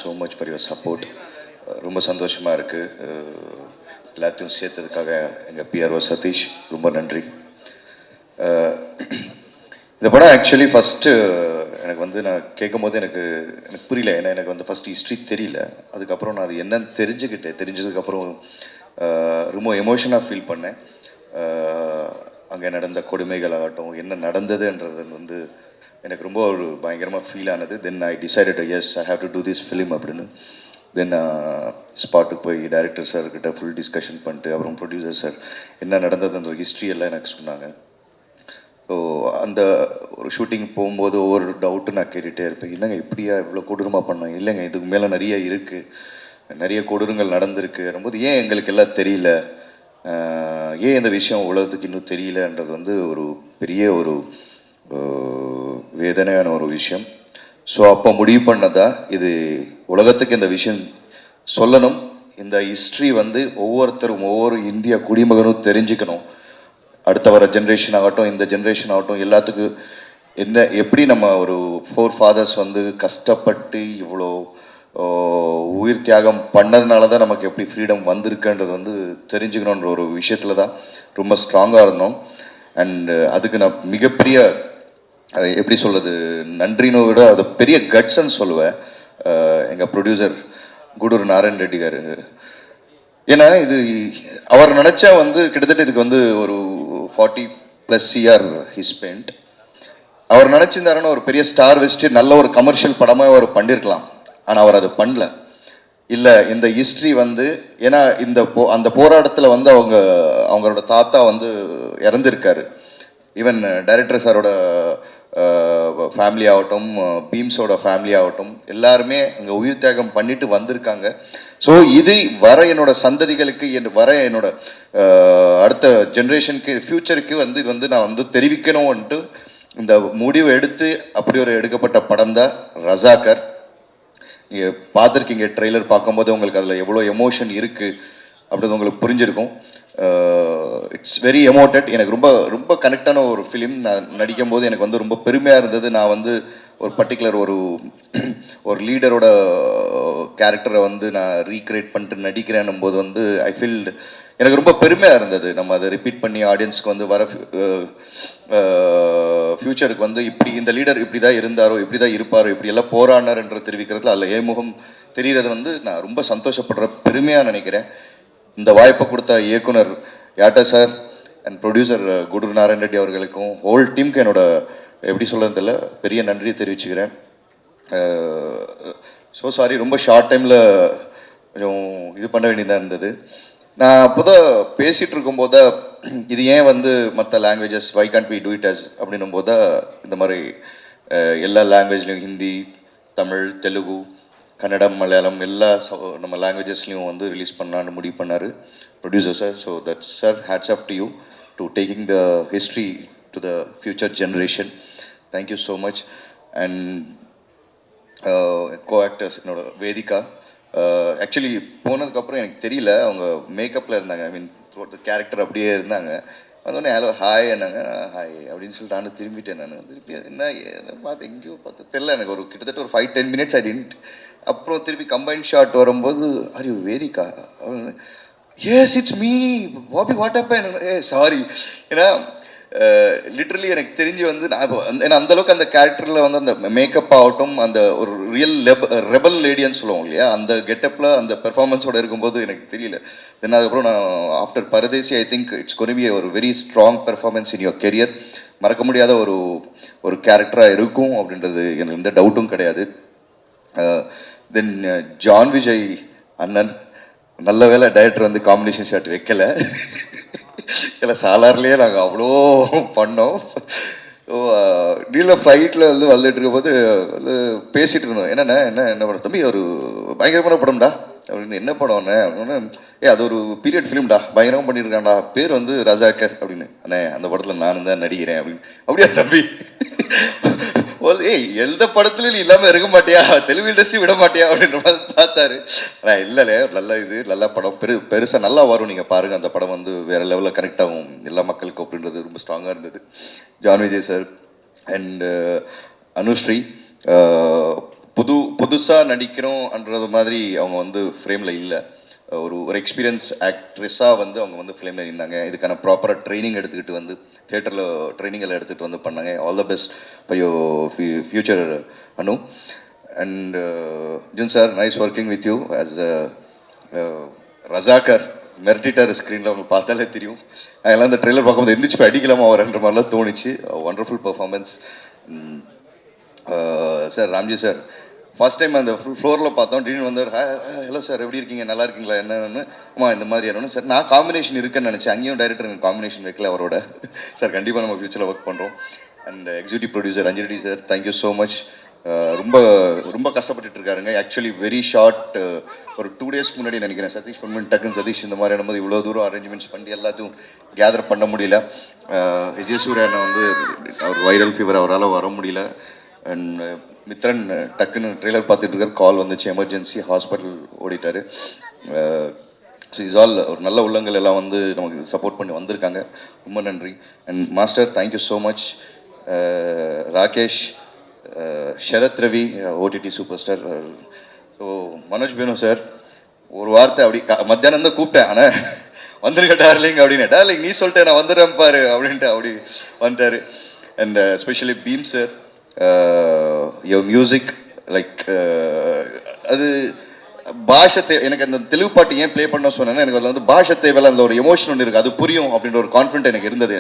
So much for your support. ரொம்ப சந்தோஷமாக இருக்குது. எல்லாத்தையும் சேர்த்ததுக்காக எங்கள் பிஆர்ஓ சதீஷ் ரொம்ப நன்றி. இந்த படம் ஆக்சுவலி ஃபஸ்ட்டு எனக்கு வந்து நான் கேட்கும் போது எனக்கு புரியல. ஏன்னா எனக்கு வந்து ஃபஸ்ட்டு ஹிஸ்ட்ரி தெரியல. அதுக்கப்புறம் நான் அது என்னன்னு தெரிஞ்சதுக்கப்புறம் ரொம்ப எமோஷனாக ஃபீல் பண்ணேன். அங்கே நடந்த கொடுமைகள் ஆகட்டும், என்ன நடந்ததுன்றது வந்து எனக்கு ரொம்ப ஒரு பயங்கரமாக ஃபீல் ஆனது. Then I decided as I have to do this film அப்படின்னு. தென் ஸ்பாட்டுக்கு போய் டைரக்டர் சார்கிட்ட ஃபுல் டிஸ்கஷன் பண்ணிட்டு அப்புறம் ப்ரொடியூசர் சார் என்ன நடந்ததுன்ற ஹிஸ்ட்ரி எல்லாம் எனக்கு சொன்னாங்க. ஸோ அந்த ஒரு ஷூட்டிங் போகும்போது ஒவ்வொரு டவுட்டு நான் கேட்டுகிட்டே இருப்பேன். இல்லைங்க இப்படியா இவ்வளோ கொடூரமாக பண்ணேன், இல்லைங்க இதுக்கு மேலே நிறைய இருக்குது, நிறைய கொடூரங்கள் நடந்திருக்கு வரும்போது ஏன் எங்களுக்கு எல்லாம் தெரியல, ஏன் இந்த விஷயம் உலகத்துக்கு இன்னும் தெரியலன்றது வந்து ஒரு பெரிய ஒரு வேதனையான ஒரு விஷயம். ஸோ அப்போ முடிவு பண்ணதா இது உலகத்துக்கு இந்த விஷயம் சொல்லணும், இந்த ஹிஸ்ட்ரி வந்து ஒவ்வொருத்தரும் ஒவ்வொரு இந்திய குடிமகனும் தெரிஞ்சுக்கணும். அடுத்த வர ஜென்ரேஷன் ஆகட்டும், இந்த ஜென்ரேஷன் ஆகட்டும், எல்லாத்துக்கும் என்ன எப்படி நம்ம ஒரு ஃபோர் ஃபாதர்ஸ் வந்து கஷ்டப்பட்டு இவ்வளோ உயிர் தியாகம் பண்ணதுனால தான் நமக்கு எப்படி ஃப்ரீடம் வந்திருக்குன்றது வந்து தெரிஞ்சுக்கணுன்ற ஒரு விஷயத்தில் தான் ரொம்ப ஸ்ட்ராங்காக இருந்தோம். அண்ட் அதுக்கு நான் மிகப்பெரிய எப்படி சொல்கிறது நன்றின்னு விட அது பெரிய கட்ஸ்ன்னு சொல்லுவேன் எங்கள் ப்ரொடியூசர் கூடூர் நாராயண் ரெட்டி காரு. ஏன்னா இது அவர் நினச்சா வந்து கிட்டத்தட்ட இதுக்கு வந்து ஒரு 40+ year he spent. அவர் நினச்சிருந்தாருன்னா ஒரு பெரிய ஸ்டார் வச்சுட்டு நல்ல ஒரு கமர்ஷியல் படமாக அவர் பண்ணியிருக்கலாம். ஆனால் அவர் அதை பண்ணல. இல்லை இந்த ஹிஸ்ட்ரி வந்து ஏன்னா அந்த போராட்டத்தில் வந்து அவங்களோட தாத்தா வந்து இறந்துருக்காரு. ஈவன் டைரக்டர் சாரோட ஃபேமிலி ஆகட்டும், பீம்ஸோட ஃபேமிலி ஆகட்டும், எல்லாருமே இங்கே உயிர் தியாகம் பண்ணிட்டு வந்திருக்காங்க. ஸோ இது வர என்னோட சந்ததிகளுக்கு வர என்னோட அடுத்த ஜென்ரேஷனுக்கு ஃப்யூச்சருக்கு வந்து இது வந்து நான் வந்து தெரிவிக்கணும்ன்ட்டு இந்த முடிவு எடுத்து அப்படி ஒரு எடுக்கப்பட்ட படம் தான் ரஜாக்கர். நீங்கள் பார்த்துருக்கீங்க ட்ரெய்லர் பார்க்கும்போது உங்களுக்கு அதில் எவ்வளோ எமோஷன் இருக்குது அப்படின்னு உங்களுக்கு புரிஞ்சிருக்கும். It's very emoted. எனக்கு ரொம்ப ரொம்ப கனெக்டான ஒரு ஃபிலிம். நான் நடிக்கும் போது எனக்கு வந்து ரொம்ப பெருமையாக இருந்தது. நான் வந்து ஒரு பர்டிகுலர் ஒரு லீடரோட கேரக்டரை வந்து நான் ரீக்ரியேட் பண்ணிட்டு நடிக்கிறேன்னும் போது வந்து ஐ ஃபீல்ட் எனக்கு ரொம்ப பெருமையாக இருந்தது. நம்ம அதை ரிப்பீட் பண்ணி ஆடியன்ஸ்க்கு வந்து வர ஃப்யூச்சருக்கு வந்து இப்படி இந்த லீடர் இப்படி தான் இருந்தாரோ, இப்படி தான் இருப்பாரோ, இப்படி எல்லாம் போராடினார்ன்ற தெரிவிக்கிறதுல அதில் ஏமுகம் தெரிகிறது வந்து நான் ரொம்ப சந்தோஷப்படுற பெருமையாக நினைக்கிறேன். இந்த வாய்ப்பை கொடுத்த இயக்குனர் யாட்டா sir and producer Gudur Narayan Reddy அவர்களுக்கும் ஹோல் டீமுக்கு என்னோட எப்படி சொல்கிறதில்ல பெரிய நன்றியை தெரிவிச்சுக்கிறேன். ஸோ சாரி, ரொம்ப ஷார்ட் டைமில் கொஞ்சம் இது பண்ண வேண்டியதாக இருந்தது. நான் அப்போ தான் பேசிகிட்டு இருக்கும்போது தான் இது ஏன் வந்து மற்ற languages why can't we do it as அப்படின்னும் போது தான் இந்த மாதிரி எல்லா லாங்குவேஜ்லேயும் ஹிந்தி, தமிழ், தெலுங்கு, கன்னடம், மலையாளம் எல்லா நம்ம லாங்குவேஜஸ்லையும் வந்து ரிலீஸ் பண்ணலான்னு முடிவு பண்ணார் producer sir. So that's sir, hats off to you to taking the history to the future generation. Thank you so much. And co actors என்னோட வேதிகா. ஆக்சுவலி போனதுக்கப்புறம் எனக்கு தெரியல, அவங்க மேக்கப்பில் இருந்தாங்க. ஐ மீன் கேரக்டர் அப்படியே இருந்தாங்க. வந்தோடனே ஹலோ ஹாய் என்னங்க, ஹாய் அப்படின்னு சொல்லிட்டு நான் திரும்பிட்டேன். நான் திருப்பி என்ன பார்த்து எங்கேயோ பார்த்து தெரில எனக்கு ஒரு கிட்டத்தட்ட ஒரு 5-10 minutes ஐ டின்ட். அப்புறம் திருப்பி கம்பைன் ஷாட் வரும்போது are you Vedhika? Yes it's me Bobby what happen. Sorry. ஏன்னா லிட்ரலி எனக்கு தெரிஞ்சு வந்து நான் ஏன்னா அந்தளவுக்கு அந்த கேரக்டரில் வந்து அந்த மேக்கப் ஆகட்டும், அந்த ஒரு ரியல் ரெபல் லேடின்னு சொல்லுவோம் இல்லையா, அந்த கெட்டப்பில் அந்த பெர்ஃபார்மன்ஸோடு இருக்கும்போது எனக்கு தெரியல. தென் அதுக்கப்புறம் நான் after Paradesi I think it's gonna be ஒரு very strong performance in your career. மறக்க முடியாத ஒரு கேரக்டராக இருக்கும் அப்படின்றது எனக்கு எந்த டவுட்டும் கிடையாது. தென் ஜான் விஜய் அண்ணன், நல்ல வேலை டைரக்டர் வந்து காம்பினேஷன் ஷாட் வைக்கலை. இல்லை சாலார்லேயே நாங்கள் அவ்வளோ பண்ணோம். ஸோ நீல ஃப்ளைட்டில் வந்து வந்துட்டு இருக்கும்போது வந்து பேசிகிட்டு இருந்தோம். என்ன படம் தம்பி, ஒரு பயங்கரமான படம்டா அப்படின்னு. என்ன படம்ண்ணே அப்படின்னு. அது ஒரு பீரியட் ஃபிலிம்டா, பயங்கரமாக பண்ணியிருக்கான்டா, பேர் வந்து ரஜாக்கர் அப்படின்னு. அண்ணே அந்த படத்தில் நானும் தான் நடிக்கிறேன் அப்படின்னு. அப்படியா தம்பி? எந்த படத்துலையும் நீ இல்லாமல் இருக்க மாட்டியா, தெலுங்கு இண்டஸ்ட்ரி விட மாட்டியா அப்படின்ற மாதிரி பார்த்தாரு. ஆனால் இல்லைல்ல, நல்ல படம், பெருசாக நல்லா வரும், நீங்கள் பாருங்கள். அந்த படம் வந்து வேறு லெவலில் கனெக்ட் ஆகும் எல்லா மக்களுக்கும் அப்படின்றது ரொம்ப ஸ்ட்ராங்காக இருந்தது. John Vijay sir and Anusree புதுசாக நடிக்கிறோம்ன்றது மாதிரி அவங்க வந்து ஃப்ரேமில் இல்லை. ஒரு எக்ஸ்பீரியன்ஸ் ஆக்ட்ரெஸ்ஸாக வந்து அவங்க வந்து ஃபிலிமில் நின்னாங்க. இதுக்கான ப்ராப்பராக ட்ரைனிங் எடுத்துக்கிட்டு வந்து தியேட்டரில் ட்ரைனிங் எல்லாம் எடுத்துகிட்டு வந்து பண்ணாங்க. All the best for your future Anu. And ஜுன் sir, nice working with you as Razakar. மெர்டிட்டார் ஸ்க்ரீனில் அவங்க பார்த்தாலே தெரியும். அதெல்லாம் அந்த ட்ரெய்லர் பார்க்கும்போது எந்திரிச்சு போய் அடிக்கலாமா வரன்ற மாதிரிலாம் தோணுச்சு. Wonderful performance sir. Ramji sir, first time அந்த ஃப்ளோரில் பார்த்தோம். திடீர்னு வந்தார். ஹலோ சார், எப்படி இருக்கீங்க, நல்லா இருக்கீங்களா, என்னன்னு. இந்த மாதிரி என்னன்னு சார், நான் காம்பினேஷன் இருக்குன்னு நினச்சேன். அங்கேயும் டைரக்டர் எனக்கு காம்பினேஷன் வைக்கல அவரோட. சார், கண்டிப்பாக நம்ம ஃபியூச்சரில் ஒர்க் பண்ணுறோம். And executive producer Anjali sir, thank you so much. ரொம்ப ரொம்ப கஷ்டப்பட்டுட்டு இருக்காருங்க. ஆக்சுவலி வெரி ஷார்ட், ஒரு 2 days முன்னாடி நினைக்கிறேன் சதீஷ் பொன்மன் டக்குன்னு சதீஷ் இந்த மாதிரியான போது இவ்வளோ தூரம் அரேஞ்ச்மெண்ட்ஸ் பண்ணி எல்லாத்தையும் கேதர் பண்ண முடியல. விஜயசூரியனை வந்து அவர் வைரல் ஃபீவர், அவரால் வர முடியல. அண்ட் மித்ரன் டக்குன்னு ட்ரெய்லர் பார்த்துட்டு இருக்கார், கால் வந்துச்சு, எமர்ஜென்சி ஹாஸ்பிட்டல் ஓடிட்டார். ஸோ இஸ் ஆல் ஒரு நல்ல உள்ளங்கள் எல்லாம் வந்து நமக்கு சப்போர்ட் பண்ணி வந்திருக்காங்க. ரொம்ப நன்றி. And master, thank you so much. Rakesh, Sharath Ravi, OTT super star. So Manoj பேனு சார், ஒரு வார்த்தை அப்படி மத்தியானம் தான் கூப்பிட்டேன், ஆனால் வந்துருக்க டார்லிங் அப்படின்னு. டார்லிங் நீ சொல்லிட்டேன், நான் வந்துடுறேன் பாரு அப்படின்ட்டு அப்படி வந்துட்டார். And especially Bheem sir, your music like அது பாஷை எனக்கு அந்த தெலுங்கு பாட்டு ஏன் ப்ளே பண்ண சொன்னேன்னா, எனக்கு அதில் வந்து பாஷை தேவையில்ல, அந்த ஒரு எமோஷன் ஒன்று இருக்குது, அது புரியும் அப்படின்ற ஒரு கான்ஃபிடென்ட் எனக்கு இருந்தது.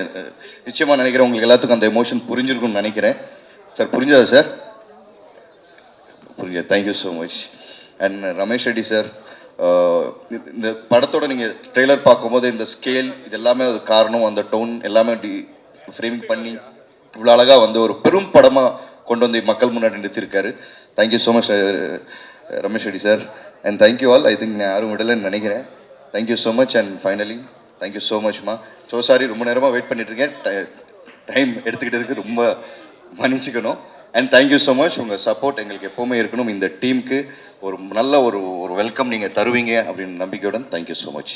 நிச்சயமாக நினைக்கிறேன் உங்களுக்கு எல்லாத்துக்கும் அந்த எமோஷன் புரிஞ்சிருக்கும்னு நினைக்கிறேன். சார், புரிஞ்சதா சார்? புரிஞ்சது. Thank you so much. And Ramesh Reddy sir, இந்த படத்தோட நீங்கள் ட்ரெய்லர் பார்க்கும்போது இந்த ஸ்கேல் இது எல்லாமே அது காரணம், அந்த டோன் எல்லாமே ஃப்ரேமிங் பண்ணி இவ்வளோ அழகாக வந்து ஒரு பெரும் படமாக கொண்டு வந்து மக்கள் முன்னாடி நிறுத்திருக்காரு. Thank you so much Ramesh Reddy sir. And thank you all. I think நான் யாரும் விடலைன்னு நினைக்கிறேன். Thank you so much. And finally thank you so மச்மா. ஸோ சாரி, ரொம்ப நேரமாக வெயிட் பண்ணிட்டு இருக்கேன். டைம் எடுத்துக்கிட்டதுக்கு ரொம்ப மன்னிச்சுக்கணும். And thank you so much. உங்கள் சப்போர்ட் எங்களுக்கு எப்போவுமே இருக்கணும். இந்த டீமுக்கு ஒரு நல்ல ஒரு வெல்கம் நீங்கள் தருவீங்க அப்படின்னு நம்பிக்கையுடன் தேங்க்யூ ஸோ மச்.